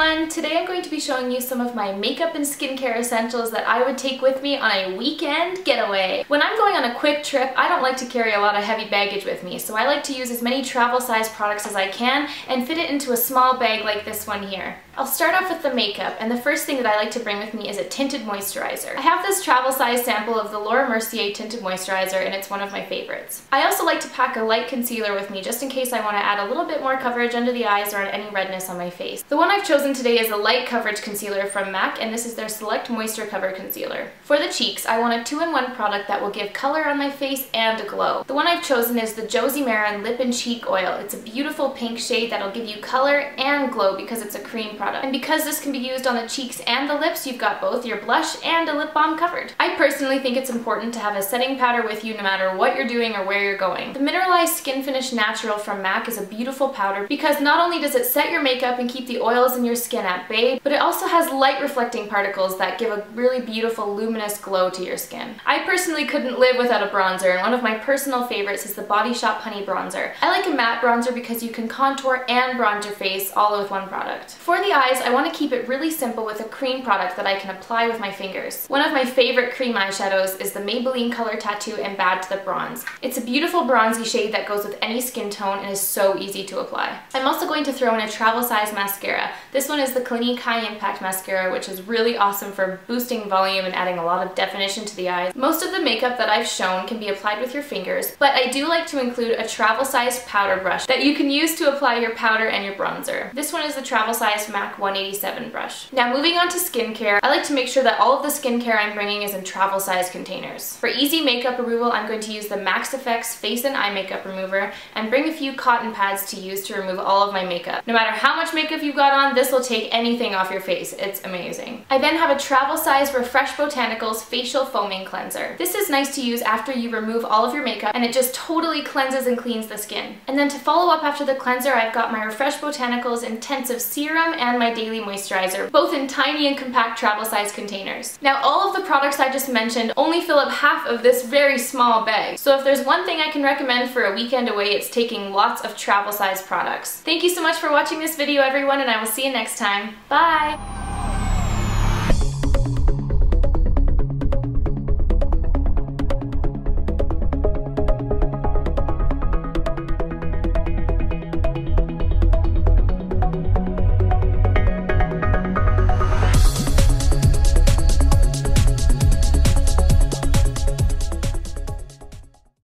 everyone! Today I'm going to be showing you some of my makeup and skincare essentials that I would take with me on a weekend getaway. When I'm going on a quick trip, I don't like to carry a lot of heavy baggage with me, so I like to use as many travel-sized products as I can and fit it into a small bag like this one here. I'll start off with the makeup, and the first thing that I like to bring with me is a tinted moisturizer. I have this travel-size sample of the Laura Mercier tinted moisturizer, and it's one of my favorites. I also like to pack a light concealer with me just in case I want to add a little bit more coverage under the eyes or any redness on my face. The one I've chosen today is a light coverage concealer from MAC, and this is their Select Moisture Cover Concealer. For the cheeks, I want a 2-in-1 product that will give color on my face and a glow. The one I've chosen is the Josie Maran Lip and Cheek Oil. It's a beautiful pink shade that'll give you color and glow because it's a cream product. And because this can be used on the cheeks and the lips, you've got both your blush and a lip balm covered. I personally think it's important to have a setting powder with you no matter what you're doing or where you're going. The Mineralized Skin Finish Natural from MAC is a beautiful powder because not only does it set your makeup and keep the oils in your skin at bay, but it also has light reflecting particles that give a really beautiful luminous glow to your skin. I personally couldn't live without a bronzer, and one of my personal favorites is the Body Shop Honey Bronzer. I like a matte bronzer because you can contour and bronze your face all with one product. For the eyes, I want to keep it really simple with a cream product that I can apply with my fingers. One of my favorite cream eyeshadows is the Maybelline Color Tattoo and Bad to the Bronze. It's a beautiful bronzy shade that goes with any skin tone and is so easy to apply. I'm also going to throw in a travel size mascara. This one is the Clinique High Impact Mascara, which is really awesome for boosting volume and adding a lot of definition to the eyes. Most of the makeup that I've shown can be applied with your fingers, but I do like to include a travel sized powder brush that you can use to apply your powder and your bronzer. This one is the travel sized MAC 187 brush. Now moving on to skincare, I like to make sure that all of the skincare I'm bringing is in travel size containers. For easy makeup removal, I'm going to use the Max Effects Face and Eye Makeup Remover and bring a few cotton pads to use to remove all of my makeup. No matter how much makeup you've got on, this will take anything off your face. It's amazing. I then have a travel size Refresh Botanicals Facial Foaming Cleanser. This is nice to use after you remove all of your makeup, and it just totally cleanses and cleans the skin. And then to follow up after the cleanser, I've got my Refresh Botanicals Intensive Serum and my Daily Moisturizer, both in tiny and compact travel size containers. Now all of the products I just mentioned only fill up half of this very small bag, so if there's one thing I can recommend for a weekend away, it's taking lots of travel size products. Thank you so much for watching this video, everyone, and I will see you next time. Bye!